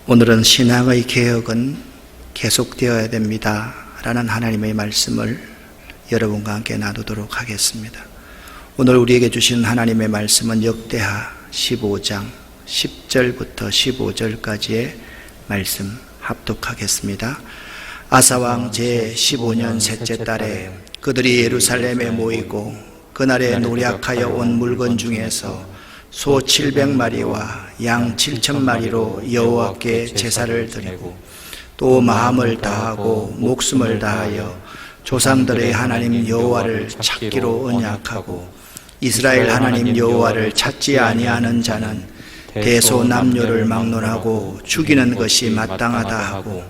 오늘은 신앙의 개혁은 계속되어야 됩니다 라는 하나님의 말씀을 여러분과 함께 나누도록 하겠습니다. 오늘 우리에게 주신 하나님의 말씀은 역대하 15장 10절부터 15절까지의 말씀 합독하겠습니다. 아사왕 제15년 셋째 달에 그들이 예루살렘에 모이고 그날에 노략하여 온 물건 중에서 소 700마리와 양 7,000마리로 여호와께 제사를 드리고 또 마음을 다하고 목숨을 다하여 조상들의 하나님 여호와를 찾기로 언약하고 이스라엘 하나님 여호와를 찾지 아니하는 자는 대소남녀를 막론하고 죽이는 것이 마땅하다 하고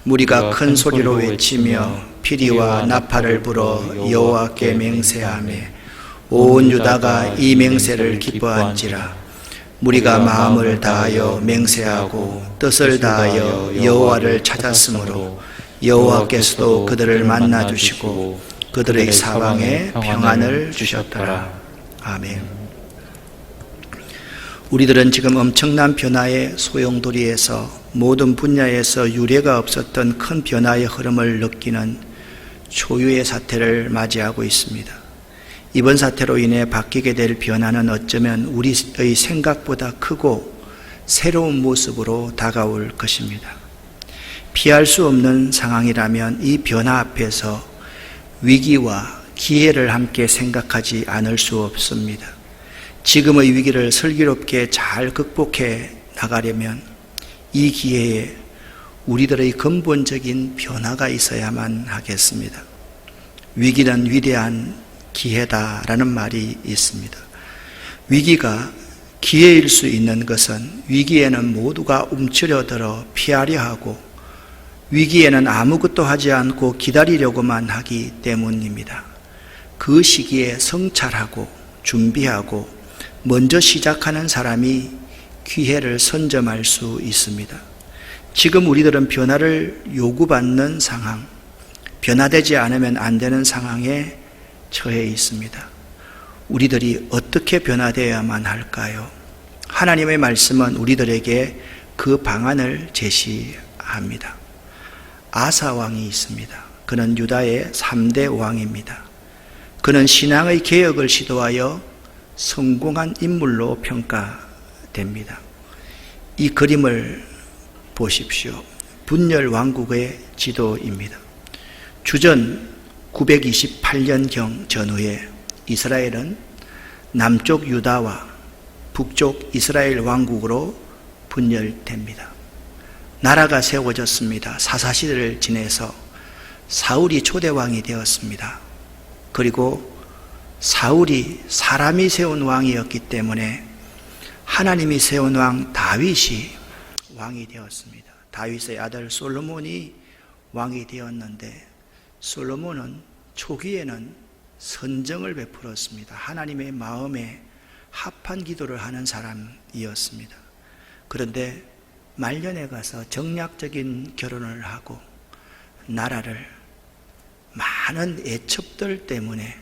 무리가 큰 소리로 외치며 피리와 나팔을 불어 여호와께 맹세하며 온 유다가 이 맹세를 기뻐한지라. 무리가 마음을 다하여 맹세하고 뜻을 다하여 여호와를 찾았으므로 여호와께서도 그들을 만나 주시고 그들의 사방에 평안을 주셨더라. 아멘. 우리들은 지금 엄청난 변화의 소용돌이에서 모든 분야에서 유례가 없었던 큰 변화의 흐름을 느끼는 초유의 사태를 맞이하고 있습니다. 이번 사태로 인해 바뀌게 될 변화는 어쩌면 우리의 생각보다 크고 새로운 모습으로 다가올 것입니다. 피할 수 없는 상황이라면 이 변화 앞에서 위기와 기회를 함께 생각하지 않을 수 없습니다. 지금의 위기를 슬기롭게 잘 극복해 나가려면 이 기회에 우리들의 근본적인 변화가 있어야만 하겠습니다. 위기는 위대한 기회다라는 말이 있습니다. 위기가 기회일 수 있는 것은 위기에는 모두가 움츠려들어 피하려 하고 위기에는 아무것도 하지 않고 기다리려고만 하기 때문입니다. 그 시기에 성찰하고 준비하고 먼저 시작하는 사람이 기회를 선점할 수 있습니다. 지금 우리들은 변화를 요구받는 상황, 변화되지 않으면 안 되는 상황에 처해 있습니다. 우리들이 어떻게 변화되어야만 할까요? 하나님의 말씀은 우리들에게 그 방안을 제시합니다. 아사 왕이 있습니다. 그는 유다의 3대 왕입니다. 그는 신앙의 개혁을 시도하여 성공한 인물로 평가됩니다. 이 그림을 보십시오. 분열 왕국의 지도입니다. 주전 928년경 전후에 이스라엘은 남쪽 유다와 북쪽 이스라엘 왕국으로 분열됩니다. 나라가 세워졌습니다. 사사시대를 지내서 사울이 초대왕이 되었습니다. 그리고 사울이 사람이 세운 왕이었기 때문에 하나님이 세운 왕 다윗이 왕이 되었습니다. 다윗의 아들 솔로몬이 왕이 되었는데 솔로몬은 초기에는 선정을 베풀었습니다. 하나님의 마음에 합한 기도를 하는 사람이었습니다. 그런데 말년에 가서 정략적인 결혼을 하고 나라를 많은 애첩들 때문에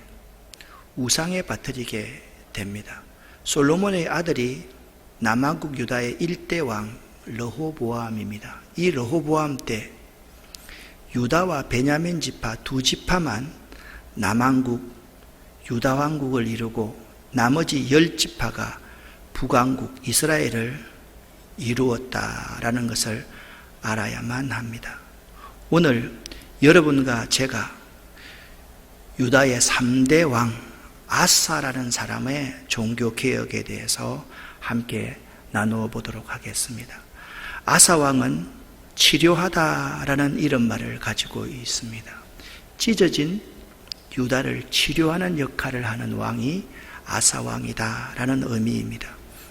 우상에 빠뜨리게 됩니다. 솔로몬의 아들이 남왕국 유다의 1대 왕 르호보암입니다. 이 르호보암 때 유다와 베냐민 지파 두 지파만 남왕국 유다 왕국을 이루고 나머지 10지파가 북왕국 이스라엘을 이루었다라는 것을 알아야만 합니다. 오늘 여러분과 제가 유다의 3대 왕 아사라는 사람의 종교개혁에 대해서 함께 나누어 보도록 하겠습니다. 아사 왕은 치료하다라는 이름말을 가지고 있습니다. 찢어진 유다를 치료하는 역할을 하는 왕이 아사 왕이다라는 의미입니다.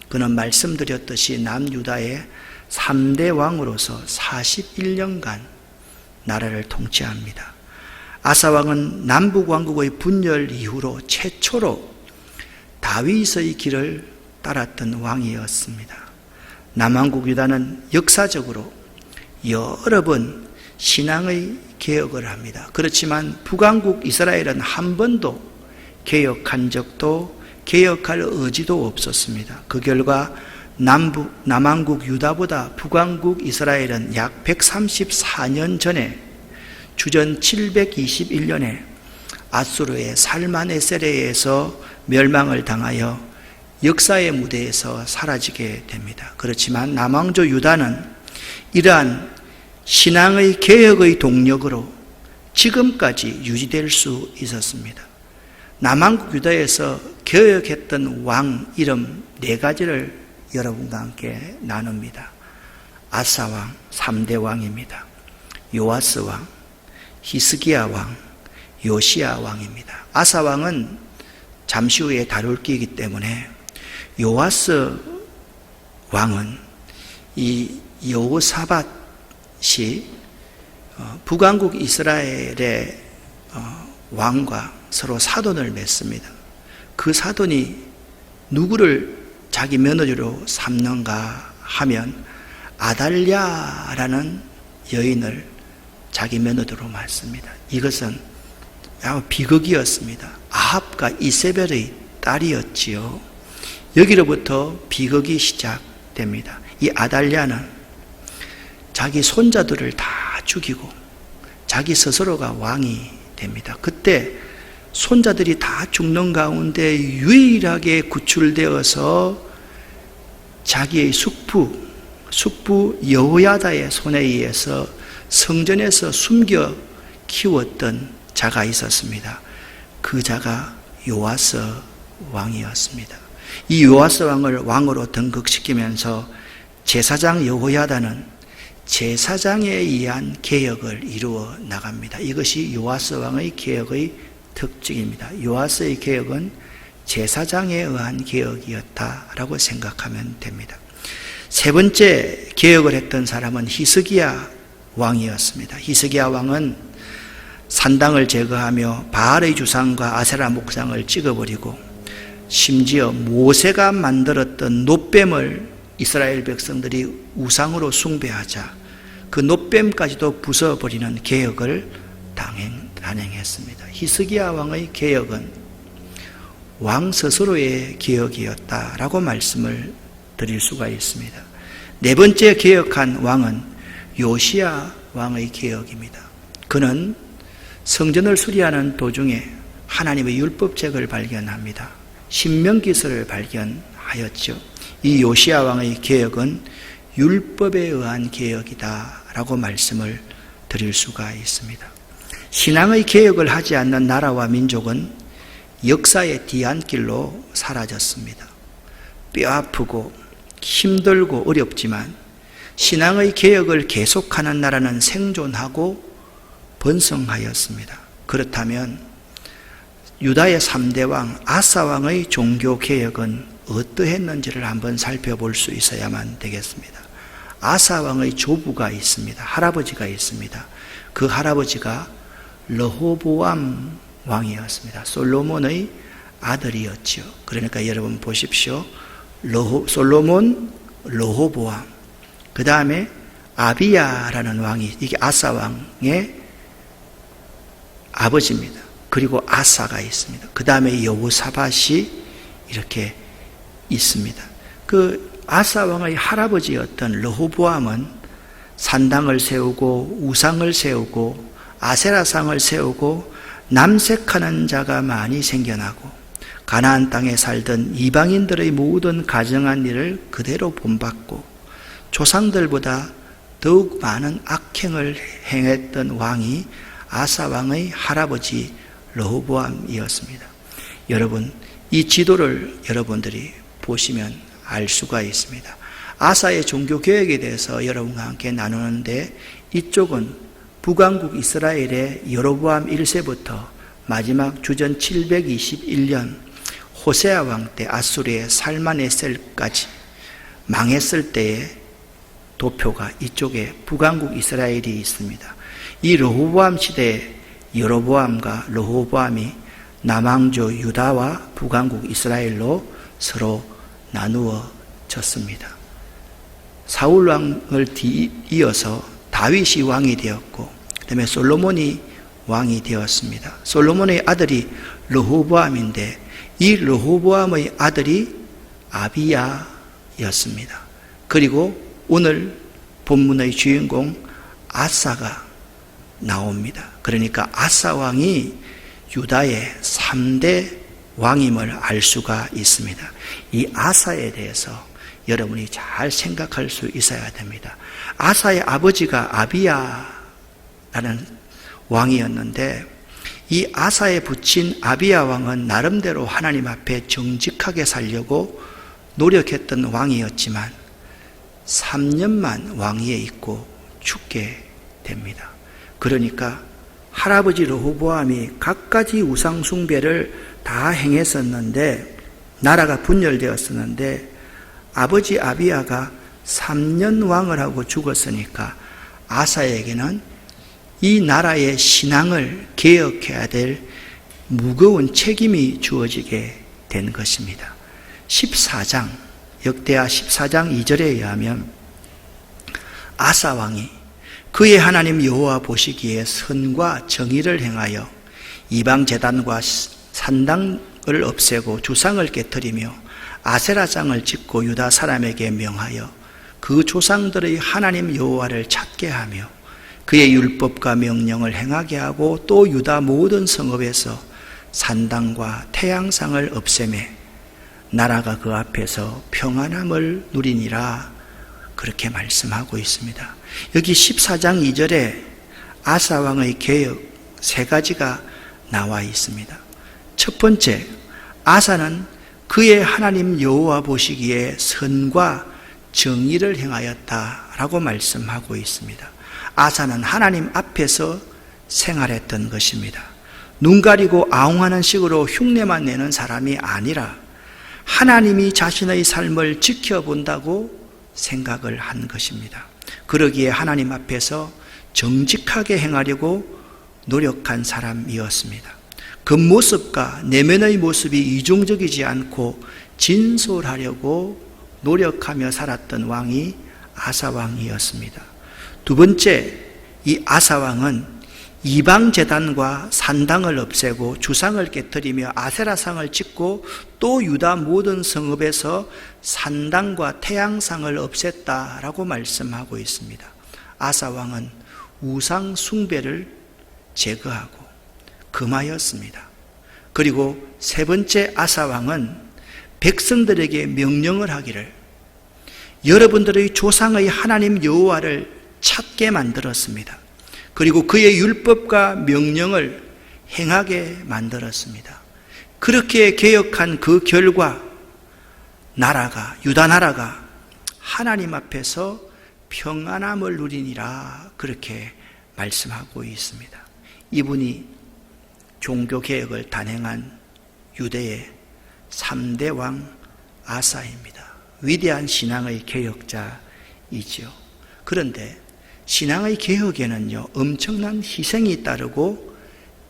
그는 말씀드렸듯이 남유다의 3대 왕으로서 41년간 나라를 통치합니다. 아사 왕은 남북 왕국의 분열 이후로 최초로 다윗의 길을 따랐던 왕이었습니다. 남왕국 유다는 역사적으로 여러 번 신앙의 개혁을 합니다. 그렇지만 북왕국 이스라엘은 한 번도 개혁한 적도 개혁할 의지도 없었습니다. 그 결과 남왕국 유다보다 북왕국 이스라엘은 약 134년 전에 주전 721년에 아수르의 살마네셀에 의해서 멸망을 당하여 역사의 무대에서 사라지게 됩니다. 그렇지만 남왕조 유다는 이러한 신앙의 개혁의 동력으로 지금까지 유지될 수 있었습니다. 남왕국 유다에서 개혁했던 왕 이름 4가지를 여러분과 함께 나눕니다. 아사 왕, 3대 왕입니다. 요아스 왕, 히스기야 왕, 요시야 왕입니다. 아사 왕은 잠시 후에 다룰 기이기 때문에 요아스 왕은 이 여호사밧이 북왕국 이스라엘의 왕과 서로 사돈을 맺습니다. 그 사돈이 누구를 자기 며느리로 삼는가 하면 아달랴라는 여인을 자기 며느리로 맞습니다. 이것은 비극이었습니다. 아합과 이세벨의 딸이었지요. 여기로부터 비극이 시작됩니다. 이 아달랴는 자기 손자들을 다 죽이고 자기 스스로가 왕이 됩니다. 그때 손자들이 다 죽는 가운데 유일하게 구출되어서 자기의 숙부 여호야다의 손에 의해서 성전에서 숨겨 키웠던 자가 있었습니다. 그 자가 요아스 왕이었습니다. 이 요아스 왕을 왕으로 등극시키면서 제사장 여호야다는 제사장에 의한 개혁을 이루어 나갑니다. 이것이 요아스 왕의 개혁의 특징입니다. 요아스의 개혁은 제사장에 의한 개혁이었다라고 생각하면 됩니다. 세 번째 개혁을 했던 사람은 히스기야 왕이었습니다. 히스기야 왕은 산당을 제거하며 바알의 주상과 아세라 목상을 찍어버리고 심지어 모세가 만들었던 놋뱀을 이스라엘 백성들이 우상으로 숭배하자 그 놋뱀까지도 부숴버리는 개혁을 단행했습니다. 히스기야 왕의 개혁은 왕 스스로의 개혁이었다라고 말씀을 드릴 수가 있습니다. 네 번째 개혁한 왕은 요시야 왕의 개혁입니다. 그는 성전을 수리하는 도중에 하나님의 율법책을 발견합니다. 신명기서를 발견하였죠. 이 요시야 왕의 개혁은 율법에 의한 개혁이다라고 말씀을 드릴 수가 있습니다. 신앙의 개혁을 하지 않는 나라와 민족은 역사의 뒤안길로 사라졌습니다. 뼈아프고 힘들고 어렵지만 신앙의 개혁을 계속하는 나라는 생존하고 번성하였습니다. 그렇다면 유다의 3대 왕 아사 왕의 종교 개혁은 어떠했는지를 한번 살펴볼 수 있어야만 되겠습니다. 아사 왕의 조부가 있습니다. 할아버지가 있습니다. 그 할아버지가 르호보암 왕이었습니다. 솔로몬의 아들이었죠. 그러니까 여러분 보십시오. 솔로몬, 르호보암, 그 다음에 아비야라는 왕이, 이게 아사 왕의 아버지입니다. 그리고 아사가 있습니다. 그 다음에 여호사밧이 이렇게 있습니다. 그 아사 왕의 할아버지였던 르호보암은 산당을 세우고 우상을 세우고 아세라상을 세우고 남색하는 자가 많이 생겨나고 가나안 땅에 살던 이방인들의 모든 가정한 일을 그대로 본받고 조상들보다 더욱 많은 악행을 행했던 왕이 아사 왕의 할아버지 르호보암이었습니다. 여러분, 이 지도를 여러분들이 보시면 알 수가 있습니다. 아사의 종교개혁에 대해서 여러분과 함께 나누는데 이쪽은 북왕국 이스라엘의 여로보암 1세부터 마지막 주전 721년 호세아 왕 때 아수르의 살마네셀까지 망했을 때의 도표가 이쪽에 북왕국 이스라엘이 있습니다. 이 르호보암 시대에 여로보암과 르호보암이 남왕조 유다와 북왕국 이스라엘로 서로 나누어졌습니다. 사울 왕을 이어서 다윗이 왕이 되었고 그 다음에 솔로몬이 왕이 되었습니다. 솔로몬의 아들이 르호보암인데 이 르호보암의 아들이 아비야 왕이었습니다. 그리고 오늘 본문의 주인공 아사가 나옵니다. 그러니까 아사 왕이 유다의 3대 왕임을 알 수가 있습니다. 이 아사에 대해서 여러분이 잘 생각할 수 있어야 됩니다. 아사의 아버지가 아비야라는 왕이었는데, 이 아사에 붙인 아비야 왕은 나름대로 하나님 앞에 정직하게 살려고 노력했던 왕이었지만 3년만 왕위에 있고 죽게 됩니다. 그러니까 할아버지 르호보암이 갖가지 우상 숭배를 다 행했었는데, 나라가 분열되었었는데, 아버지 아비야가 3년 왕을 하고 죽었으니까 아사에게는 이 나라의 신앙을 개혁해야 될 무거운 책임이 주어지게 된 것입니다. 14장, 역대하 14장 2절에 의하면 아사 왕이 그의 하나님 여호와 보시기에 선과 정의를 행하여 이방 제단과 산당을 없애고 주상을 깨뜨리며 아세라장을 짓고 유다 사람에게 명하여 그 조상들의 하나님 여호와를 찾게 하며 그의 율법과 명령을 행하게 하고 또 유다 모든 성읍에서 산당과 태양상을 없애매 나라가 그 앞에서 평안함을 누리니라, 그렇게 말씀하고 있습니다. 여기 14장 2절에 아사 왕의 개혁 3가지가 나와 있습니다. 첫 번째, 아사는 그의 하나님 여호와 보시기에 선과 정의를 행하였다라고 말씀하고 있습니다. 아사는 하나님 앞에서 생활했던 것입니다. 눈 가리고 아웅하는 식으로 흉내만 내는 사람이 아니라 하나님이 자신의 삶을 지켜본다고 생각을 한 것입니다. 그러기에 하나님 앞에서 정직하게 행하려고 노력한 사람이었습니다. 겉모습과 내면의 모습이 이중적이지 않고 진솔하려고 노력하며 살았던 왕이 아사 왕이었습니다. 두 번째, 이 아사 왕은 이방 제단과 산당을 없애고 주상을 깨뜨리며 아세라상을 짓고 또 유다 모든 성읍에서 산당과 태양상을 없앴다라고 말씀하고 있습니다. 아사 왕은 우상 숭배를 제거하고 금하였습니다. 그리고 세 번째, 아사 왕은 백성들에게 명령을 하기를 여러분들의 조상의 하나님 여호와를 찾게 만들었습니다. 그리고 그의 율법과 명령을 행하게 만들었습니다. 그렇게 개혁한 그 결과 나라가, 유다 나라가 하나님 앞에서 평안함을 누리니라, 그렇게 말씀하고 있습니다. 이분이 종교개혁을 단행한 유대의 3대 왕 아사입니다. 위대한 신앙의 개혁자이지요. 그런데 신앙의 개혁에는요, 엄청난 희생이 따르고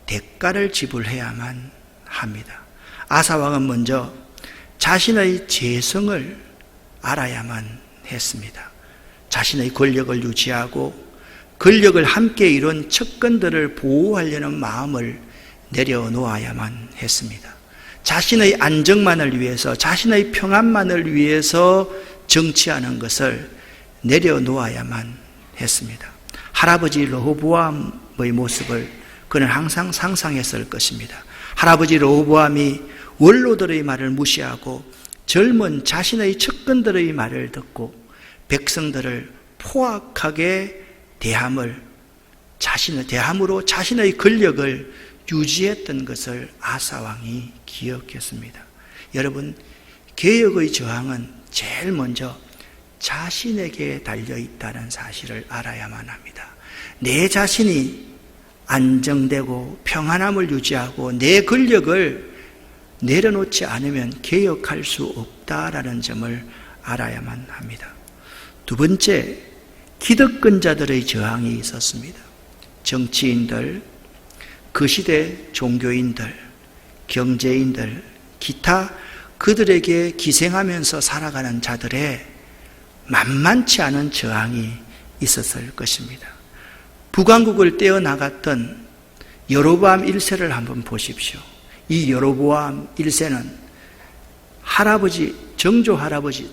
대가를 지불해야만 합니다. 아사 왕은 먼저 자신의 재성을 알아야만 했습니다. 자신의 권력을 유지하고 권력을 함께 이룬 척근들을 보호하려는 마음을 내려놓아야만 했습니다. 자신의 안정만을 위해서, 자신의 평안만을 위해서 정치하는 것을 내려놓아야만 했습니다. 할아버지 르호보암의 모습을 그는 항상 상상했을 것입니다. 할아버지 르호보암이 원로들의 말을 무시하고 젊은 자신의 척근들의 말을 듣고 백성들을 포악하게 대함으로 자신의 권력을 유지했던 것을 아사 왕이 기억했습니다. 여러분, 개혁의 저항은 제일 먼저 자신에게 달려있다는 사실을 알아야만 합니다. 내 자신이 안정되고 평안함을 유지하고 내 권력을 내려놓지 않으면 개혁할 수 없다라는 점을 알아야만 합니다. 두 번째, 기득권자들의 저항이 있었습니다. 정치인들, 그 시대 종교인들, 경제인들, 기타 그들에게 기생하면서 살아가는 자들의 만만치 않은 저항이 있었을 것입니다. 북왕국을 떼어나갔던 여로보암 1세를 한번 보십시오. 이 여로보암 1세는 정조 할아버지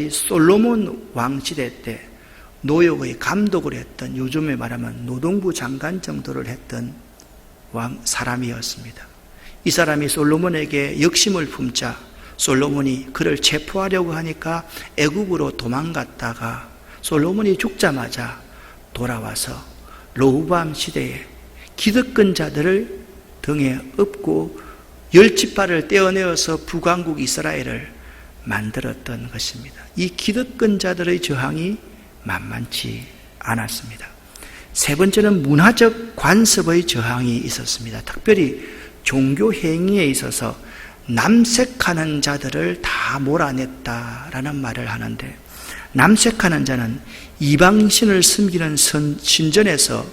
솔로몬 왕시대 때 노역의 감독을 했던, 요즘에 말하면 노동부 장관 정도를 했던 사람이었습니다. 이 사람이 솔로몬에게 욕심을 품자 솔로몬이 그를 체포하려고 하니까 애굽으로 도망갔다가 솔로몬이 죽자마자 돌아와서 르호보암 시대에 기득권 자들을 등에 업고 10지파를 떼어내어서 북왕국 이스라엘을 만들었던 것입니다. 이 기득권 자들의 저항이 만만치 않았습니다. 세 번째는 문화적 관습의 저항이 있었습니다. 특별히 종교 행위에 있어서 남색하는 자들을 다 몰아냈다라는 말을 하는데, 남색하는 자는 이방신을 섬기는 신전에서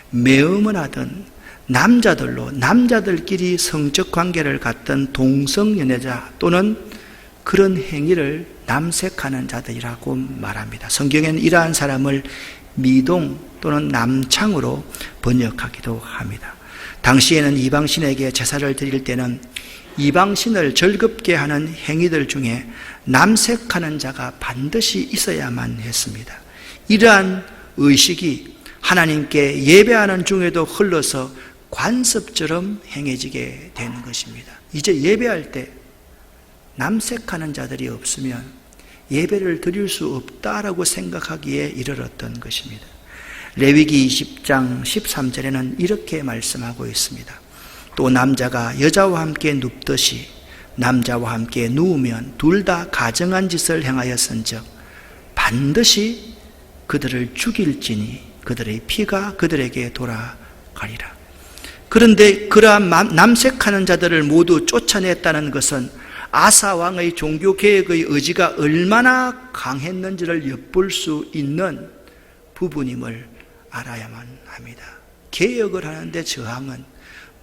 매음을 하던 남자들로 남자들끼리 성적 관계를 갖던 동성연애자 또는 그런 행위를 남색하는 자들이라고 말합니다. 성경에는 이러한 사람을 미동 또는 남창으로 번역하기도 합니다. 당시에는 이방신에게 제사를 드릴 때는 이방신을 즐겁게 하는 행위들 중에 남색하는 자가 반드시 있어야만 했습니다. 이러한 의식이 하나님께 예배하는 중에도 흘러서 관습처럼 행해지게 되는 것입니다. 이제 예배할 때 남색하는 자들이 없으면 예배를 드릴 수 없다라고 생각하기에 이르렀던 것입니다. 레위기 20장 13절에는 이렇게 말씀하고 있습니다. 또 남자가 여자와 함께 눕듯이 남자와 함께 누우면 둘 다 가증한 짓을 행하였은즉 반드시 그들을 죽일지니 그들의 피가 그들에게 돌아가리라. 그런데 그러한 남색하는 자들을 모두 쫓아냈다는 것은 아사 왕의 종교개혁의 의지가 얼마나 강했는지를 엿볼 수 있는 부분임을 알아야만 합니다. 개혁을 하는데 저항은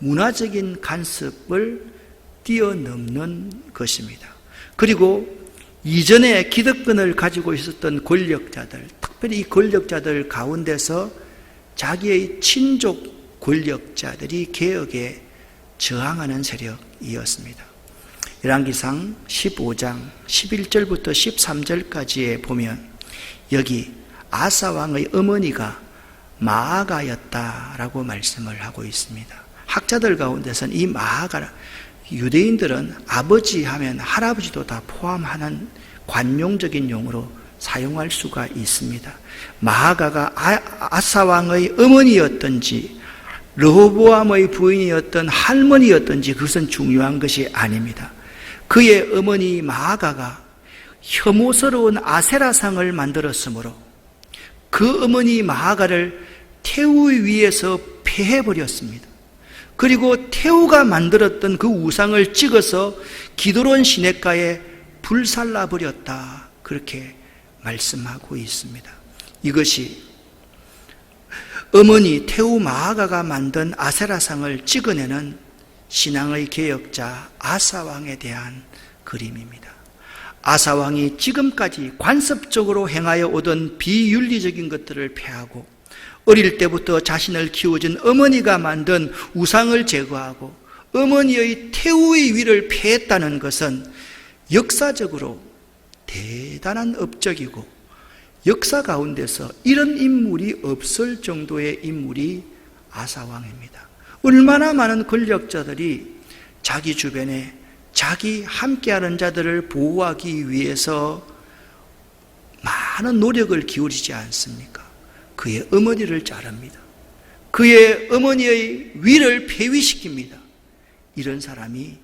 문화적인 간섭을 뛰어넘는 것입니다. 그리고 이전에 기득권을 가지고 있었던 권력자들, 특별히 이 권력자들 가운데서 자기의 친족 권력자들이 개혁에 저항하는 세력이었습니다. 열왕기상 15장 11절부터 13절까지에 보면 여기 아사 왕의 어머니가 마아가였다라고 말씀을 하고 있습니다. 학자들 가운데서는 이 마아가, 유대인들은 아버지 하면 할아버지도 다 포함하는 관용적인 용어로 사용할 수가 있습니다. 마아가가 아사 왕의 어머니였던지 르호보암의 부인이었던 할머니였던지 그것은 중요한 것이 아닙니다. 그의 어머니 마아가가 혐오스러운 아세라상을 만들었으므로 그 어머니 마아가를 태우 위에서 폐해버렸습니다. 그리고 태우가 만들었던 그 우상을 찍어서 기드론 시냇가에 불살라버렸다, 그렇게 말씀하고 있습니다. 이것이 어머니 태우 마아가가 만든 아세라상을 찍어내는 신앙의 개혁자 아사왕에 대한 그림입니다. 아사왕이 지금까지 관습적으로 행하여 오던 비윤리적인 것들을 폐하고 어릴 때부터 자신을 키워준 어머니가 만든 우상을 제거하고 어머니의 태우의 위를 폐했다는 것은 역사적으로 대단한 업적이고 역사 가운데서 이런 인물이 없을 정도의 인물이 아사왕입니다. 얼마나 많은 권력자들이 자기 주변에 자기 함께하는 자들을 보호하기 위해서 많은 노력을 기울이지 않습니까? 그의 어머니를 자릅니다. 그의 어머니의 위를 폐위시킵니다. 이런 사람이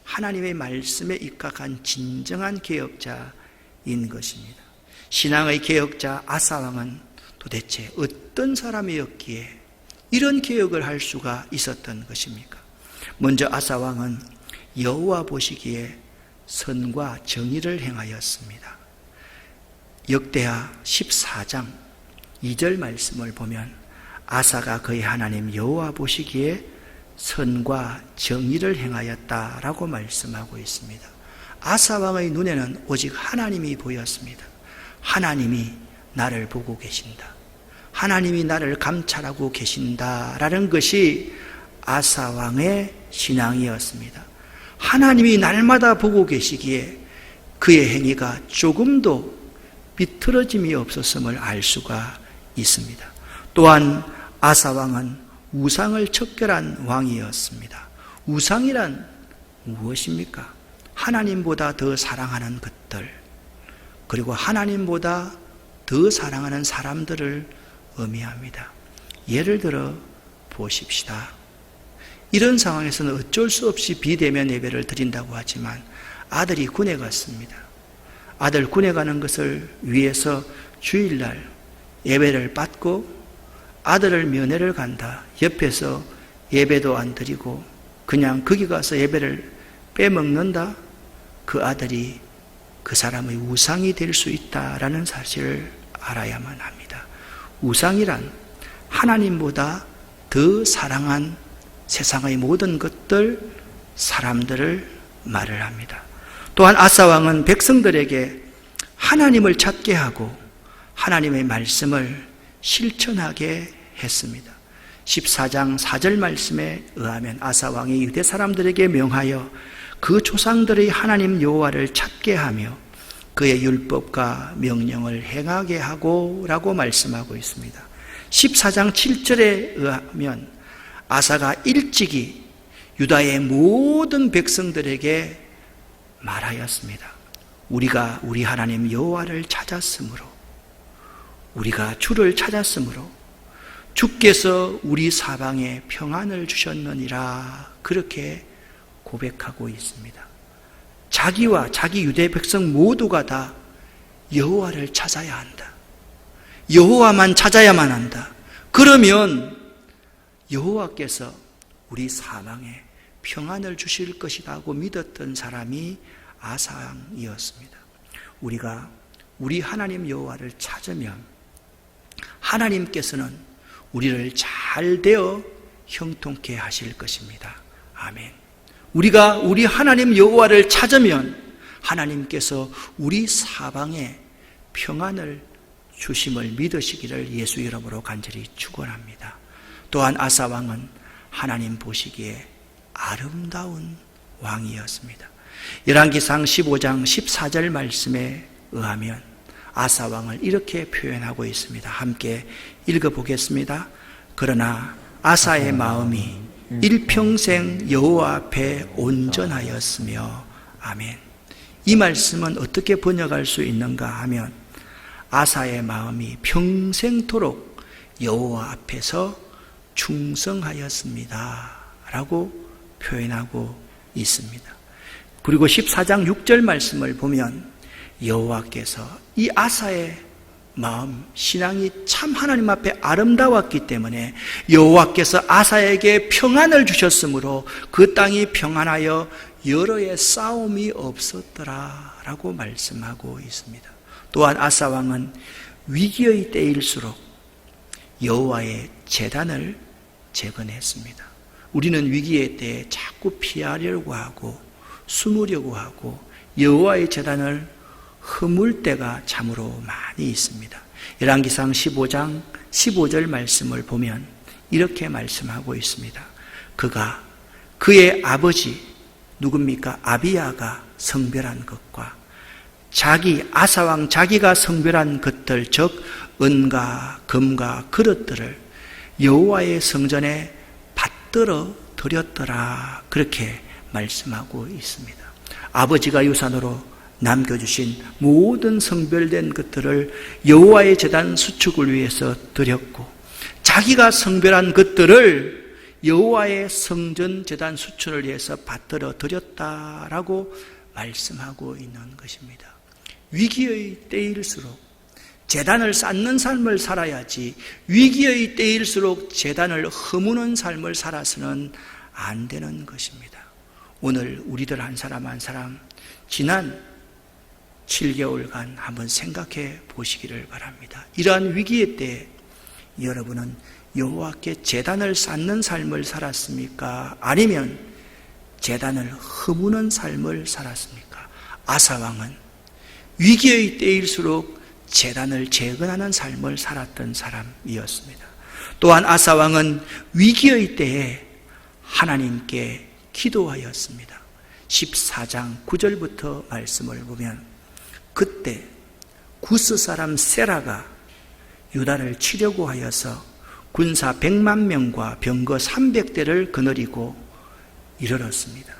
하나님의 말씀에 입각한 진정한 개혁자인 것입니다. 신앙의 개혁자 아사왕은 도대체 어떤 사람이었기에 이런 개혁을 할 수가 있었던 것입니까? 먼저 아사왕은 여호와 보시기에 선과 정의를 행하였습니다. 역대하 14장 2절 말씀을 보면 아사가 그의 하나님 여호와 보시기에 선과 정의를 행하였다라고 말씀하고 있습니다. 아사 왕의 눈에는 오직 하나님이 보였습니다. 하나님이 나를 보고 계신다, 하나님이 나를 감찰하고 계신다라는 것이 아사 왕의 신앙이었습니다. 하나님이 날마다 보고 계시기에 그의 행위가 조금도 비틀어짐이 없었음을 알 수가 있습니다. 또한 아사 왕은 우상을 척결한 왕이었습니다. 우상이란 무엇입니까? 하나님보다 더 사랑하는 것들, 그리고 하나님보다 더 사랑하는 사람들을 의미합니다. 예를 들어 보십시다. 이런 상황에서는 어쩔 수 없이 비대면 예배를 드린다고 하지만 아들이 군에 갔습니다. 아들 군에 가는 것을 위해서 주일날 예배를 받고 아들을 면회를 간다. 옆에서 예배도 안 드리고 그냥 거기 가서 예배를 빼먹는다. 그 아들이 그 사람의 우상이 될 수 있다라는 사실을 알아야만 합니다. 우상이란 하나님보다 더 사랑한 세상의 모든 것들, 사람들을 말을 합니다. 또한 아사 왕은 백성들에게 하나님을 찾게 하고 하나님의 말씀을 실천하게 했습니다. 14장 4절 말씀에 의하면 아사 왕이 유대 사람들에게 명하여 그 조상들의 하나님 여호와를 찾게 하며 그의 율법과 명령을 행하게 하고 라고 말씀하고 있습니다. 14장 7절에 의하면 아사가 일찍이 유다의 모든 백성들에게 말하였습니다. 우리가 우리 하나님 여호와를 찾았으므로, 우리가 주를 찾았으므로 주께서 우리 사방에 평안을 주셨느니라, 그렇게 고백하고 있습니다. 자기와 자기 유대 백성 모두가 다 여호와를 찾아야 한다. 여호와만 찾아야만 한다. 그러면 여호와께서 우리 사방에 평안을 주실 것이라고 믿었던 사람이 아사왕이었습니다. 우리가 우리 하나님 여호와를 찾으면 하나님께서는 우리를 잘 되어 형통케 하실 것입니다. 아멘. 우리가 우리 하나님 여호와를 찾으면 하나님께서 우리 사방에 평안을 주심을 믿으시기를 예수 이름으로 간절히 축원합니다. 또한 아사 왕은 하나님 보시기에 아름다운 왕이었습니다. 열왕기상 15장 14절 말씀에 의하면 아사 왕을 이렇게 표현하고 있습니다. 함께 읽어보겠습니다. 그러나 아사의 마음이 일평생 여호와 앞에 온전하였으며, 아멘. 이 말씀은 어떻게 번역할 수 있는가 하면 아사의 마음이 평생토록 여호와 앞에서 충성하였습니다 라고 표현하고 있습니다. 그리고 14장 6절 말씀을 보면 여호와께서 이 아사의 마음, 신앙이 참 하나님 앞에 아름다웠기 때문에 여호와께서 아사에게 평안을 주셨으므로 그 땅이 평안하여 여러 해 싸움이 없었더라 라고 말씀하고 있습니다. 또한 아사 왕은 위기의 때일수록 여호와의 제단을 재건했습니다. 우리는 위기의 때에 자꾸 피하려고 하고 숨으려고 하고 여호와의 제단을 허물 때가 참으로 많이 있습니다. 열왕기상 15장 15절 말씀을 보면 이렇게 말씀하고 있습니다. 그가 그의 아버지 누굽니까? 아비야가 성별한 것과 자기 아사왕 자기가 성별한 것들, 즉 은과 금과 그릇들을 여호와의 성전에 받들어 드렸더라, 그렇게 말씀하고 있습니다. 아버지가 유산으로 남겨주신 모든 성별된 것들을 여호와의 제단 수축을 위해서 드렸고, 자기가 성별한 것들을 여호와의 성전 제단 수축을 위해서 받들어 드렸다라고 말씀하고 있는 것입니다. 위기의 때일수록 제단을 쌓는 삶을 살아야지 위기의 때일수록 제단을 허무는 삶을 살아서는 안 되는 것입니다. 오늘 우리들 한 사람 한 사람 지난 7개월간 한번 생각해 보시기를 바랍니다. 이러한 위기의 때에 여러분은 여호와께 제단을 쌓는 삶을 살았습니까? 아니면 제단을 허무는 삶을 살았습니까? 아사 왕은 위기의 때일수록 제단을 재건하는 삶을 살았던 사람이었습니다. 또한 아사 왕은 위기의 때에 하나님께 기도하였습니다. 14장 9절부터 말씀을 보면 그때 구스 사람 세라가 유다를 치려고 하여서 군사 100만 명과 병거 300대를 거느리고 이르렀습니다.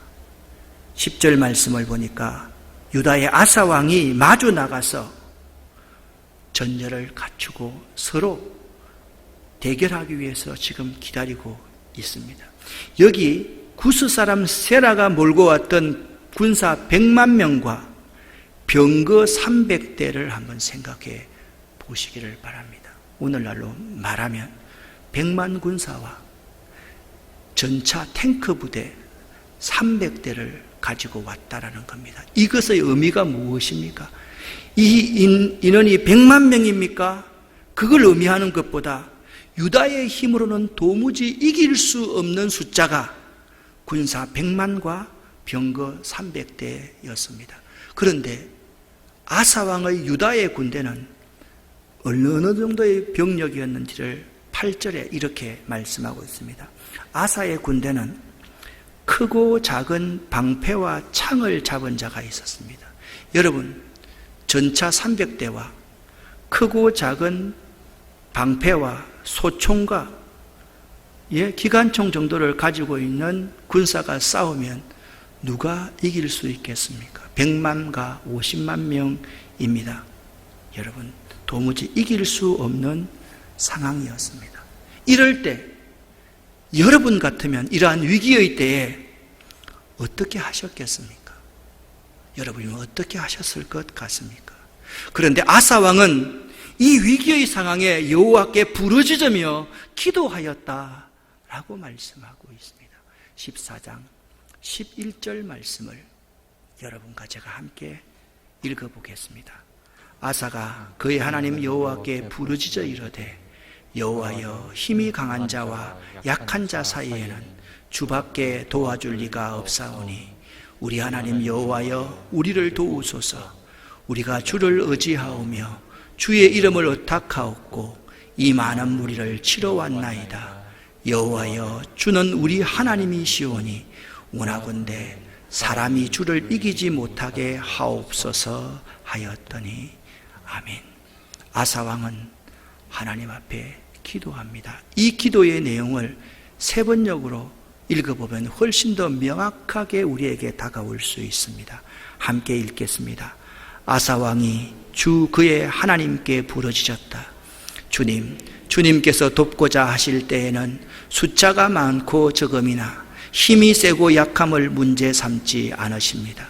10절 말씀을 보니까 유다의 아사 왕이 마주 나가서 전열을 갖추고 서로 대결하기 위해서 지금 기다리고 있습니다. 여기 구스 사람 세라가 몰고 왔던 군사 100만 명과 병거 300대를 한번 생각해 보시기를 바랍니다. 오늘날로 말하면 100만 군사와 전차 탱크 부대 300대를 가지고 왔다라는 겁니다. 이것의 의미가 무엇입니까? 이 인원이 100만 명입니까? 그걸 의미하는 것보다 유다의 힘으로는 도무지 이길 수 없는 숫자가 군사 100만과 병거 300대였습니다. 그런데 아사왕의 유다의 군대는 어느 정도의 병력이었는지를 8절에 이렇게 말씀하고 있습니다. 아사의 군대는 크고 작은 방패와 창을 잡은 자가 있었습니다. 여러분, 전차 300대와 크고 작은 방패와 소총과 기관총 정도를 가지고 있는 군사가 싸우면 누가 이길 수 있겠습니까? 100만과 50만 명입니다. 여러분, 도무지 이길 수 없는 상황이었습니다. 이럴 때 여러분 같으면 이러한 위기의 때에 어떻게 하셨겠습니까? 여러분이 어떻게 하셨을 것 같습니까? 그런데 아사 왕은 이 위기의 상황에 여호와께 부르짖으며 기도하였다라고 말씀하고 있습니다. 14장 11절 말씀을 여러분과 제가 함께 읽어보겠습니다. 아사가 그의 하나님 여호와께 부르짖어 이르되 여호와여, 힘이 강한 자와 약한 자 사이에는 주밖에 도와줄 리가 없사오니 우리 하나님 여호와여, 우리를 도우소서. 우리가 주를 의지하오며 주의 이름을 의탁하옵고 이 많은 무리를 치러 왔나이다. 여호와여, 주는 우리 하나님이시오니 원하건대 사람이 주를 이기지 못하게 하옵소서 하였더니 아멘. 아사 왕은 하나님 앞에 기도합니다. 이 기도의 내용을 세번역으로 읽어보면 훨씬 더 명확하게 우리에게 다가올 수 있습니다. 함께 읽겠습니다. 아사 왕이 주 그의 하나님께 부르짖었다. 주님, 주님께서 돕고자 하실 때에는 숫자가 많고 적음이나 힘이 세고 약함을 문제 삼지 않으십니다.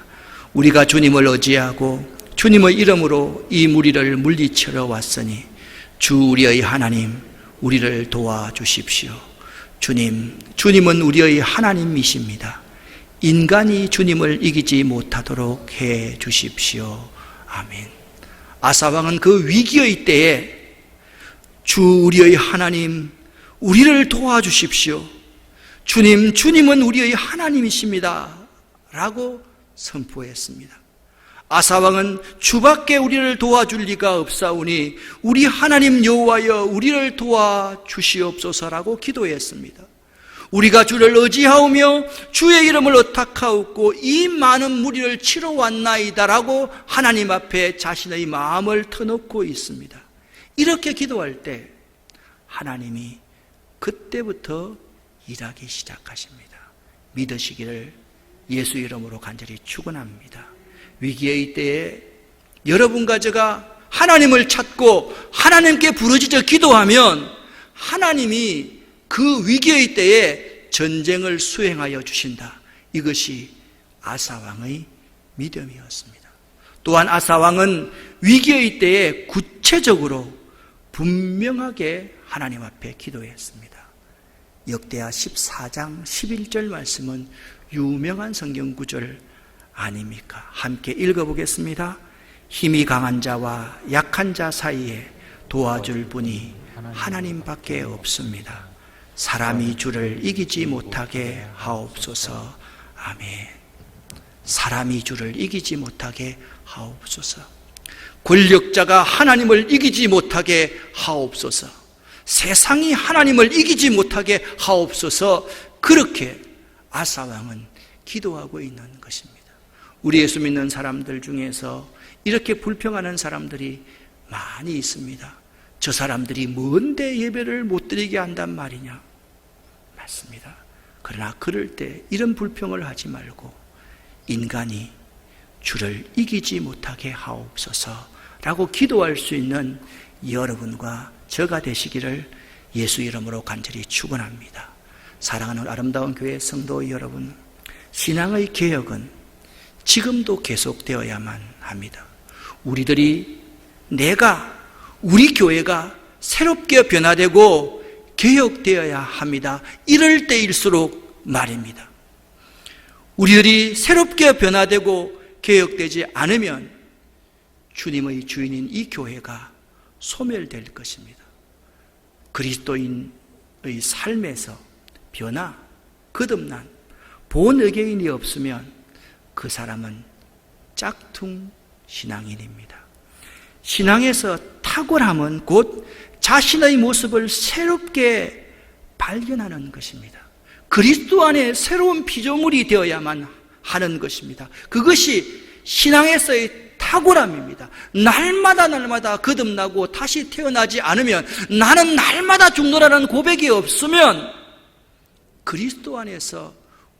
우리가 주님을 의지하고 주님의 이름으로 이 무리를 물리치러 왔으니 주 우리의 하나님, 우리를 도와주십시오. 주님은 우리의 하나님이십니다. 인간이 주님을 이기지 못하도록 해 주십시오. 아멘. 아사왕은 그 위기의 때에 주 우리의 하나님, 우리를 도와주십시오. 주님은 우리의 하나님이십니다. 라고 선포했습니다. 아사왕은 주밖에 우리를 도와줄 리가 없사오니 우리 하나님 여호와여, 우리를 도와주시옵소서라고 기도했습니다. 우리가 주를 의지하오며 주의 이름을 의탁하옵고 이 많은 무리를 치러 왔나이다라고 하나님 앞에 자신의 마음을 터놓고 있습니다. 이렇게 기도할 때 하나님이 그때부터 일하기 시작하십니다. 믿으시기를 예수 이름으로 간절히 축원합니다. 위기의 때에 여러분과 제가 하나님을 찾고 하나님께 부르짖어 기도하면 하나님이 그 위기의 때에 전쟁을 수행하여 주신다. 이것이 아사왕의 믿음이었습니다. 또한 아사왕은 위기의 때에 구체적으로 분명하게 하나님 앞에 기도했습니다. 역대하 14장 11절 말씀은 유명한 성경 구절 아닙니까? 함께 읽어보겠습니다. 힘이 강한 자와 약한 자 사이에 도와줄 분이 하나님밖에 없습니다. 사람이 주를 이기지 못하게 하옵소서. 아멘. 사람이 주를 이기지 못하게 하옵소서. 권력자가 하나님을 이기지 못하게 하옵소서. 세상이 하나님을 이기지 못하게 하옵소서. 그렇게 아사왕은 기도하고 있는 것입니다. 우리 예수 믿는 사람들 중에서 이렇게 불평하는 사람들이 많이 있습니다. 저 사람들이 뭔데 예배를 못 드리게 한단 말이냐? 맞습니다. 그러나 그럴 때 이런 불평을 하지 말고 인간이 주를 이기지 못하게 하옵소서 라고 기도할 수 있는 여러분과 저가 되시기를 예수 이름으로 간절히 축원합니다. 사랑하는 아름다운 교회 성도 여러분, 신앙의 개혁은 지금도 계속되어야만 합니다. 우리 교회가 새롭게 변화되고 개혁되어야 합니다. 이럴 때일수록 말입니다. 우리들이 새롭게 변화되고 개혁되지 않으면 주님의 주인인 이 교회가 소멸될 것입니다. 그리스도인의 삶에서 변화, 거듭난 본의개인이 없으면 그 사람은 짝퉁 신앙인입니다. 신앙에서 탁월함은 곧 자신의 모습을 새롭게 발견하는 것입니다. 그리스도 안에 새로운 피조물이 되어야만 하는 것입니다. 그것이 신앙에서의 탁월함입니다. 날마다 거듭나고 다시 태어나지 않으면, 나는 날마다 죽노라는 고백이 없으면 그리스도 안에서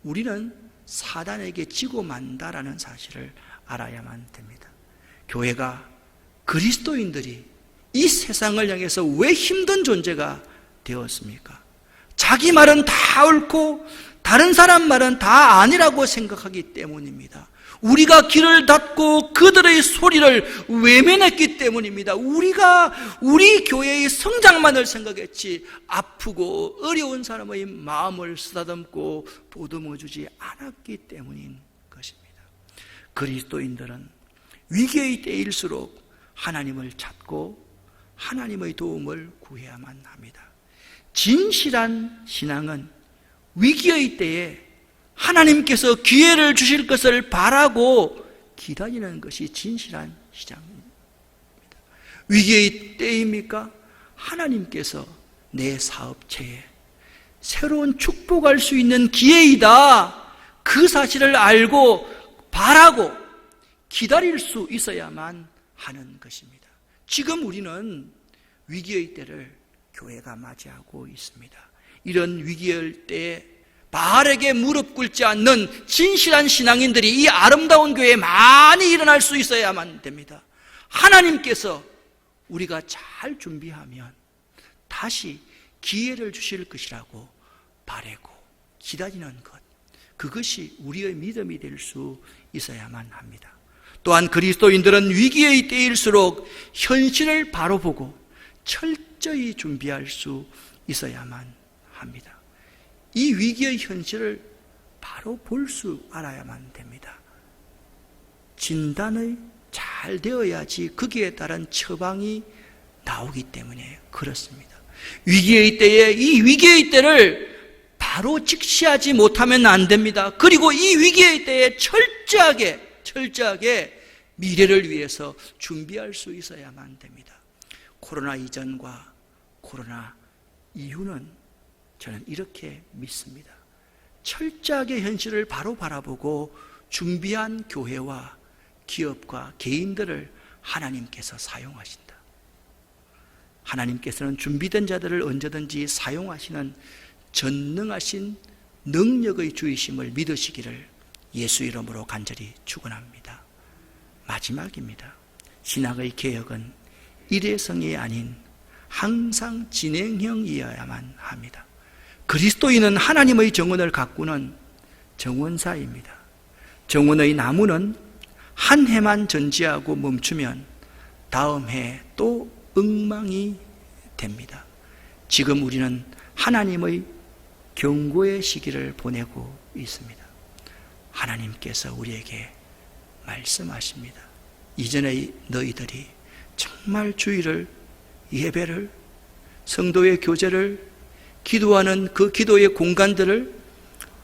우리는 사단에게 지고 만다라는 사실을 알아야만 됩니다. 교회가, 그리스도인들이 이 세상을 향해서 왜 힘든 존재가 되었습니까? 자기 말은 다 옳고 다른 사람 말은 다 아니라고 생각하기 때문입니다. 우리가 귀를 닫고 그들의 소리를 외면했기 때문입니다. 우리가 우리 교회의 성장만을 생각했지 아프고 어려운 사람의 마음을 쓰다듬고 보듬어주지 않았기 때문인 것입니다. 그리스도인들은 위기의 때일수록 하나님을 찾고 하나님의 도움을 구해야만 합니다. 진실한 신앙은 위기의 때에 하나님께서 기회를 주실 것을 바라고 기다리는 것이 진실한 신앙입니다. 위기의 때입니까? 하나님께서 내 사업체에 새로운 축복할 수 있는 기회이다, 그 사실을 알고 바라고 기다릴 수 있어야만 하는 것입니다. 지금 우리는 위기의 때를 교회가 맞이하고 있습니다. 이런 위기의 때에 바알에게 무릎 꿇지 않는 진실한 신앙인들이 이 아름다운 교회에 많이 일어날 수 있어야만 됩니다. 하나님께서 우리가 잘 준비하면 다시 기회를 주실 것이라고 바라고 기다리는 것, 그것이 우리의 믿음이 될 수 있어야만 합니다. 또한 그리스도인들은 위기의 때일수록 현실을 바로 보고 철저히 준비할 수 있어야만 합니다. 이 위기의 현실을 바로 볼 수 알아야만 됩니다. 진단이 잘 되어야지 거기에 따른 처방이 나오기 때문에 그렇습니다. 위기의 때에 이 위기의 때를 바로 직시하지 못하면 안 됩니다. 그리고 이 위기의 때에 철저하게 미래를 위해서 준비할 수 있어야만 됩니다. 코로나 이전과 코로나 이후는 저는 이렇게 믿습니다. 철저하게 현실을 바로 바라보고 준비한 교회와 기업과 개인들을 하나님께서 사용하신다. 하나님께서는 준비된 자들을 언제든지 사용하시는 전능하신 능력의 주이심을 믿으시기를 예수 이름으로 간절히 축원합니다. 마지막입니다. 신학의 개혁은 일회성이 아닌 항상 진행형이어야만 합니다. 그리스도인은 하나님의 정원을 가꾸는 정원사입니다. 정원의 나무는 한 해만 전지하고 멈추면 다음 해 또 엉망이 됩니다. 지금 우리는 하나님의 경고의 시기를 보내고 있습니다. 하나님께서 우리에게 말씀하십니다. 이전에 너희들이 정말 주일을, 예배를, 성도의 교제를, 기도하는 그 기도의 공간들을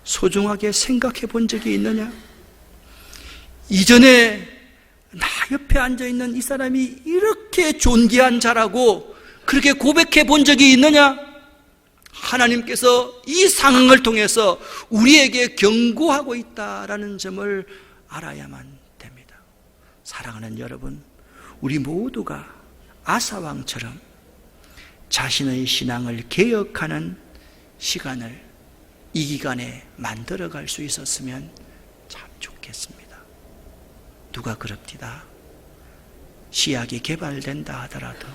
소중하게 생각해 본 적이 있느냐? 이전에 나 옆에 앉아있는 이 사람이 이렇게 존귀한 자라고 그렇게 고백해 본 적이 있느냐? 하나님께서 이 상황을 통해서 우리에게 경고하고 있다라는 점을 알아야만 됩니다. 사랑하는 여러분, 우리 모두가 아사왕처럼 자신의 신앙을 개혁하는 시간을 이 기간에 만들어갈 수 있었으면 참 좋겠습니다. 누가 그럽디다. 시약이 개발된다 하더라도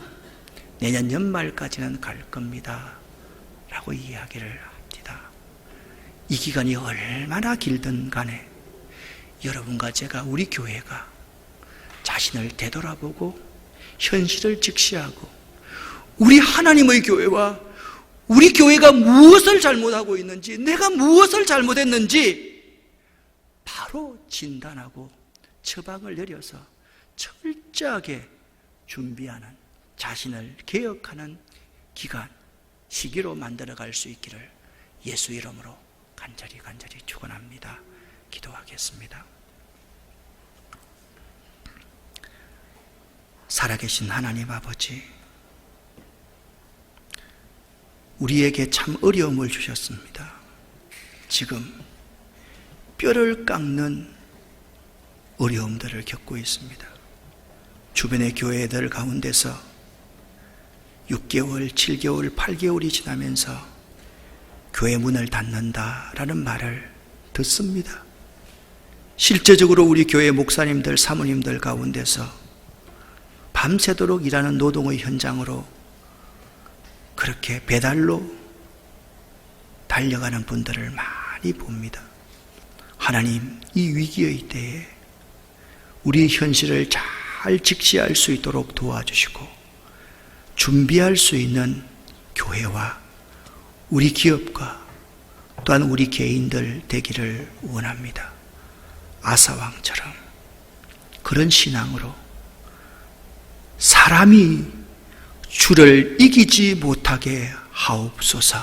내년 연말까지는 갈 겁니다 라고 이야기를 합니다. 이 기간이 얼마나 길든 간에 여러분과 제가, 우리 교회가 자신을 되돌아보고 현실을 직시하고 우리 하나님의 교회와 우리 교회가 무엇을 잘못하고 있는지, 내가 무엇을 잘못했는지 바로 진단하고 처방을 내려서 철저하게 준비하는, 자신을 개혁하는 기간, 시기로 만들어갈 수 있기를 예수 이름으로 간절히 축원합니다. 기도하겠습니다. 살아계신 하나님 아버지, 우리에게 참 어려움을 주셨습니다. 지금 뼈를 깎는 어려움들을 겪고 있습니다. 주변의 교회들 가운데서 6개월, 7개월, 8개월이 지나면서 교회 문을 닫는다라는 말을 듣습니다. 실제적으로 우리 교회 목사님들, 사모님들 가운데서 밤새도록 일하는 노동의 현장으로 그렇게 배달로 달려가는 분들을 많이 봅니다. 하나님, 이 위기의 때에 우리 현실을 잘 직시할 수 있도록 도와주시고 준비할 수 있는 교회와 우리 기업과 또한 우리 개인들 되기를 원합니다. 아사왕처럼 그런 신앙으로 사람이 주를 이기지 못하게 하옵소서.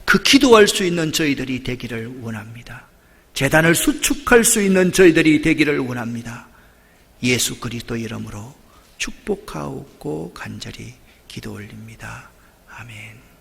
그 기도할 수 있는 저희들이 되기를 원합니다. 제단을 수축할 수 있는 저희들이 되기를 원합니다. 예수 그리스도 이름으로 축복하옵고 간절히 기도 올립니다. 아멘.